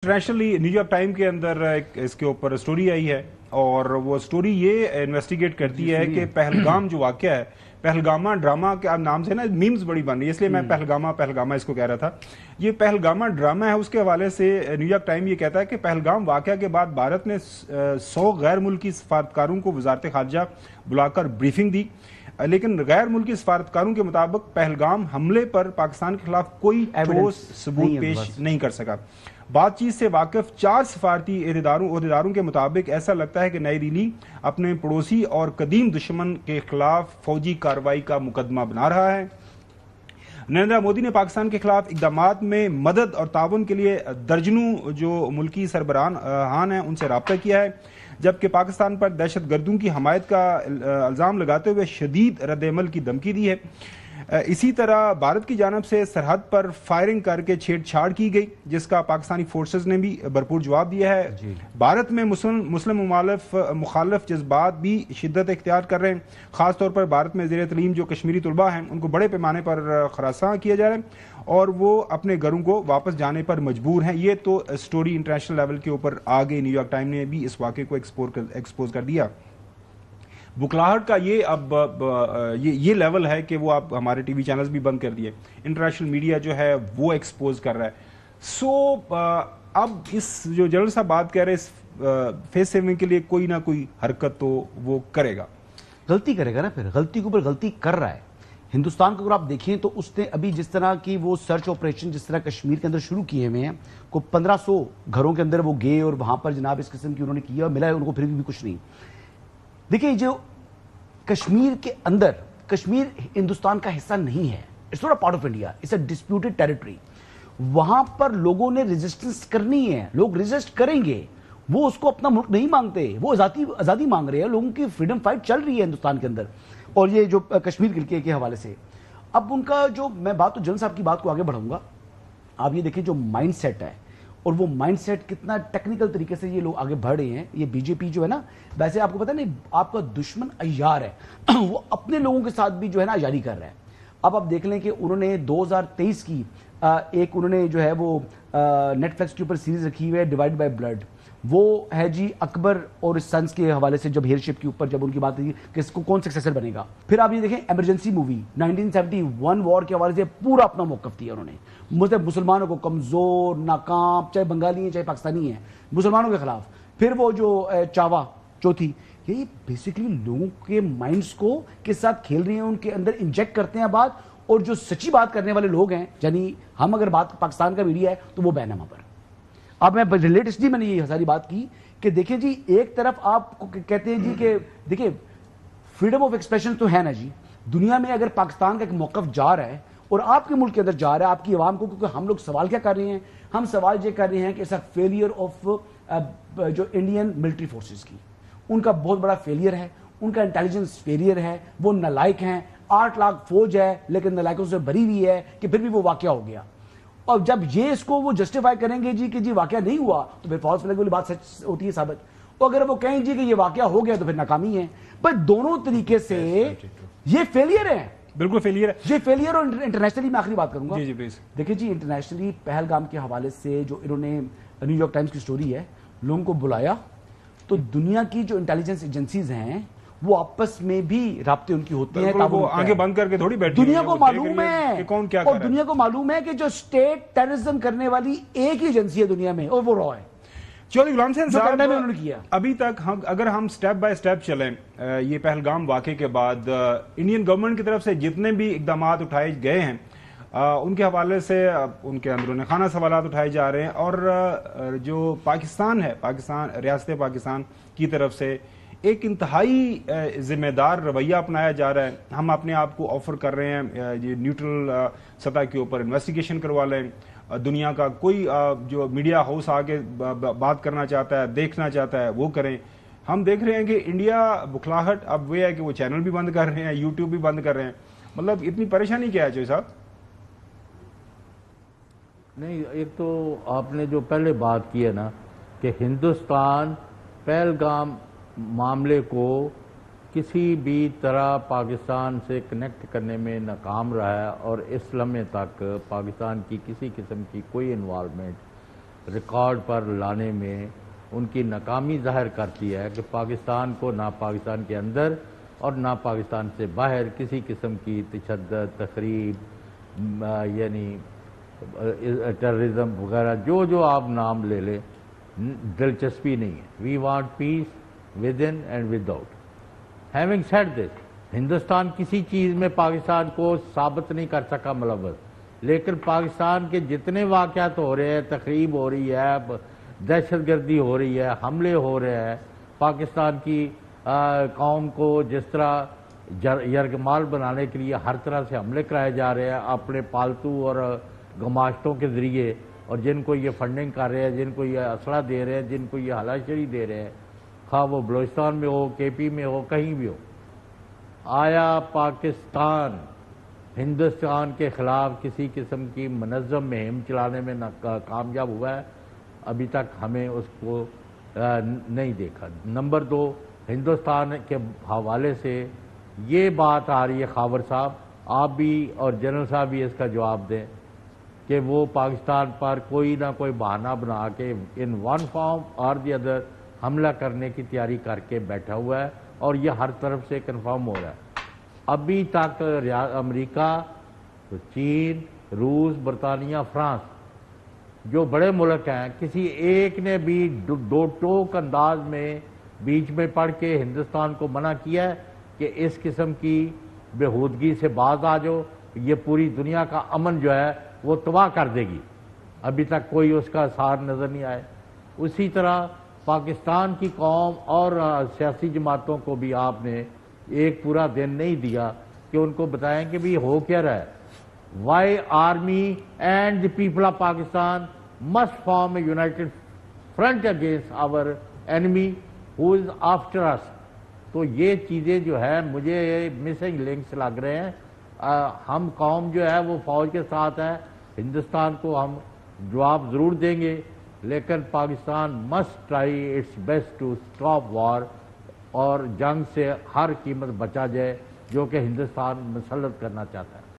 Internationally New York time के अंदर एक इसके ऊपर स्टोरी आई है और वो स्टोरी ये इन्वेस्टिगेट करती है कि पहलगाम जो वाकया है, पहलगामा ड्रामा के नाम से ना मीम्स बड़ी बन रही है, इसलिए मैं पहलगामा इसको कह रहा था। ये पहलगामा ड्रामा है, उसके हवाले से न्यूयॉर्क टाइम ये कहता है कि पहलगाम वाकया के बाद भारत ने 100 गैर मुल्की सफारतकारों को वजारत खारजा बुलाकर ब्रीफिंग दी, लेकिन गैर मुल्की सफारतकारों के मुताबिक पहलगाम हमले पर पाकिस्तान के खिलाफ कोई ठोस सबूत पेश नहीं कर सका। बातचीत से वाकिफ 4 सफारती अहदेदारों के मुताबिक ऐसा लगता है कि नई दिल्ली अपने पड़ोसी और कदीम दुश्मन के खिलाफ फौजी कार्रवाई का मुकदमा बना रहा है। नरेंद्र मोदी ने पाकिस्तान के खिलाफ इकदामात में मदद और ताउन के लिए दर्जनों जो मुल्की सरबराहान हैं उनसे राब्ता किया है, जबकि पाकिस्तान पर दहशत गर्दों की हमायत का इल्ज़ाम लगाते हुए शदीद रद्द-ए-अमल की धमकी दी है। इसी तरह भारत की जानब से सरहद पर फायरिंग करके छेड़छाड़ की गई, जिसका पाकिस्तानी फोर्सेस ने भी भरपूर जवाब दिया है। भारत में मुस्लिम मुखालिफ जज्बात भी शिद्दत इख्तियार कर रहे हैं। खासतौर पर भारत में ज़ेर तलीम जो कश्मीरी तलबा हैं उनको बड़े पैमाने पर खरासा किया जा रहा है और वो अपने घरों को वापस जाने पर मजबूर हैं। ये तो स्टोरी इंटरनेशनल लेवल के ऊपर आ गई, न्यूयॉर्क टाइम ने भी इस वाक़े को एक्सपोज कर दिया। बुखलाहट का ये अब ये लेवल है कि वो आप हमारे टीवी चैनल्स भी बंद कर दिए, इंटरनेशनल मीडिया जो है वो एक्सपोज कर रहा है। अब इस जो जनरल साहब बात कह रहे हैं, इस फेस सेविंग के लिए कोई ना कोई हरकत तो वो करेगा, गलती करेगा ना, फिर गलती के ऊपर गलती कर रहा है। हिंदुस्तान को अगर आप देखें तो उसने अभी जिस तरह की वो सर्च ऑपरेशन जिस तरह कश्मीर के अंदर शुरू किए हुए हैं, को 1500 घरों के अंदर वो गए और वहां पर जनाब इस किस्म की उन्होंने किया, मिला है उनको फिर भी कुछ नहीं। देखिए, जो कश्मीर के अंदर, कश्मीर हिंदुस्तान का हिस्सा नहीं है, it's not a part of India, it's a disputed territory. वहां पर लोगों ने रेजिस्टेंस करनी है, लोग रेजिस्ट करेंगे, वो उसको अपना मुल्क नहीं मांगते, वो आजादी मांग रहे हैं, लोगों की फ्रीडम फाइट चल रही है हिंदुस्तान के अंदर। और ये जो कश्मीर के हवाले से अब उनका जो, मैं बात तो जनरल साहब की बात को आगे बढ़ाऊंगा। आप ये देखिए जो माइंड सेट है और वो माइंडसेट कितना टेक्निकल तरीके से ये लोग आगे बढ़ रहे हैं। ये बीजेपी जो है ना, वैसे आपको पता नहीं आपका दुश्मन अय्यार है वो अपने लोगों के साथ भी जो है ना अय्यारी कर रहा है। अब आप देख लें कि उन्होंने 2023 की एक उन्होंने जो है वो नेटफ्लिक्स के ऊपर सीरीज रखी हुई है डिवाइड बाय ब्लड, वो है जी अकबर और सन्स के हवाले से, जब हेयरशिप के ऊपर जब उनकी बात थी कि इसको कौन सक्सेसर बनेगा। फिर आप ये देखें इमरजेंसी मूवी 1971 वॉर के हवाले से पूरा अपना मौकफ दिया उन्होंने, मतलब मुसलमानों को कमजोर नाकाम, चाहे बंगाली है चाहे पाकिस्तानी है, मुसलमानों के खिलाफ। फिर वो जो चावा चौथी, ये बेसिकली लोगों के माइंड्स को के साथ खेल रही हैं, उनके अंदर इंजेक्ट करते हैं बात, और जो सच्ची बात करने वाले लोग हैं, यानी हम अगर बात पाकिस्तान का मीडिया है तो वो बैन है वहां पर। अब मैं रिलेटेडली मैंने ये सारी बात की कि देखिए जी, एक तरफ आप कहते हैं जी कि देखिए फ्रीडम ऑफ एक्सप्रेशन तो है ना जी, दुनिया में अगर पाकिस्तान का एक मौकफ जा रहा है और आपके मुल्क के अंदर जा रहा है, आपकी आवाम को, क्योंकि हम लोग सवाल क्या कर रहे हैं, हम सवाल ये कर रहे हैं कि ऐसा फेलियर ऑफ जो इंडियन मिलिट्री फोर्सेस की, उनका बहुत बड़ा फेलियर है, उनका इंटेलिजेंस फेलियर है, वो नालायक हैं, 8 लाख फौज है लेकिन नालायकों से भरी हुई है कि फिर भी वो वाकया हो गया। और जब ये इसको वो जस्टिफाई करेंगे जी कि जी वाकया नहीं हुआ, तो फिर फॉल्स फ्लैग वाली बात सच होती है साबित। तो अगर वो कहें जी कि ये वाकया हो गया तो फिर नाकामी है। पर दोनों तरीके से ये फेलियर है, बिल्कुल फेलियर है ये फेलियर। और इंटरनेशनली मैं आखिरी बात करूंगा जी प्लीज। देखिए जी, इंटरनेशनली पहलगाम के हवाले से जो इन्होंने न्यूयॉर्क टाइम्स की स्टोरी है, लोगों को बुलाया तो दुनिया की जो इंटेलिजेंस एजेंसीज हैं वो आपस में भी राब्ते उनकी होती हैं, वो आगे बंद करके थोड़ी बैठी दुनिया को मालूम है कि कौन क्या और दुनिया को मालूम है कि जो स्टेट टेररिज्म करने वाली एक ही एजेंसी है दुनिया में और वो रॉ है। चौधरी गुलाम हुसैन साहब उन्होंने किया। अभी तक अगर हम स्टेप बाय स्टेप चलें, ये पहलगाम वाकये के बाद इंडियन गवर्नमेंट की तरफ से जितने भी इकदाम उठाए गए हैं, उनके हवाले से उनके अंदरूनी खाना सवालात उठाए जा रहे हैं, और जो पाकिस्तान है, पाकिस्तान रियासत पाकिस्तान की तरफ से एक इंतहाई जिम्मेदार रवैया अपनाया जा रहा है। हम अपने आप को ऑफर कर रहे हैं ये न्यूट्रल सतह के ऊपर इन्वेस्टिगेशन करवा लें, दुनिया का कोई जो मीडिया हाउस आके बात करना चाहता है, देखना चाहता है, वो करें। हम देख रहे हैं कि इंडिया बुखलाहट अब वे है कि वो चैनल भी बंद कर रहे हैं, यूट्यूब भी बंद कर रहे हैं। मतलब इतनी परेशानी क्या है चौधरी साहब? नहीं, एक तो आपने जो पहले बात की है ना कि हिंदुस्तान पहलगाम मामले को किसी भी तरह पाकिस्तान से कनेक्ट करने में नाकाम रहा है और इस लम्हे तक पाकिस्तान की किसी किस्म की कोई इन्वॉल्वमेंट ریکارڈ پر لانے میں ان کی ناکامی ظاہر کرتی ہے کہ پاکستان کو نہ پاکستان کے اندر اور نہ پاکستان سے باہر کسی قسم کی تشدد، تخریب، یعنی ٹیررزم وغیرہ جو آپ نام لے لیں، دلچسپی نہیں ہے. We want peace within and without. Having said this, Hindustan کسی چیز میں پاکستان کو ثابت نہیں کر سکا ملوث، لیکن پاکستان کے جتنے واقعات ہو رہے ہیں، تخریب ہو رہی ہے، دہشت گردی ہو رہی ہے، حملے ہو رہے ہیں، پاکستان کی قوم کو جس طرح یرغمال بنانے کے لیے ہر طرح سے حملے کرائے جا رہے ہیں اپنے پالتو اور گماشتوں کے ذریعے، اور جن کو یہ فنڈنگ کر رہے ہیں، جن کو یہ اسلحہ دے رہے ہیں، جن کو یہ ہلاشری دے رہے ہیں، خواہ وہ بلوچستان میں ہو، کے پی میں ہو، کہیں بھی ہو. آیا پاکستان ہندوستان کے خلاف کسی قسم کی منظم مہم چلانے میں کامیاب ہوا ہے؟ ابھی تک ہمیں اس کو نہیں دیکھا. نمبر 2، ہندوستان کے حوالے سے یہ بات آ رہی ہے، خاور صاحب آپ بھی اور جنرل صاحب بھی اس کا جواب دیں، کہ وہ پاکستان پر کوئی نہ کوئی بہانہ بنا کے ان ون فارم اور دی ادر حملہ کرنے کی تیاری کر کے بیٹھا ہوا ہے، اور یہ ہر طرف سے کنفرم ہو رہا ہے. ابھی تک امریکہ، چین، روس، برطانیہ، فرانس جو بڑے ملک ہیں، کسی ایک نے بھی دو ٹوک انداز میں بیچ میں پڑھ کے ہندوستان کو منع کیا ہے کہ اس قسم کی بےہودگی سے باز آ جاؤ، یہ پوری دنیا کا امن جو ہے وہ تباہ کر دے گی. ابھی تک کوئی اس کا اثار نظر نہیں آئے. اسی طرح پاکستان کی قوم اور سیاسی جماعتوں کو بھی آپ نے ایک پورا دن نہیں دیا کہ ان کو بتائیں کہ بھی ہو کیا رہا ہے. Why army and the people of Pakistan must form a united front against our enemy who is after us. تو یہ چیزیں جو ہے مجھے مسنگ لنکس لگ رہے ہیں. ہم قوم جو ہے وہ فوج کے ساتھ ہے، ہندوستان کو ہم جواب ضرور دیں گے، لیکن Pakistan must try its best to stop war, اور جنگ سے ہر قیمت بچا جائے جو کہ ہندوستان مسلط کرنا چاہتا ہے.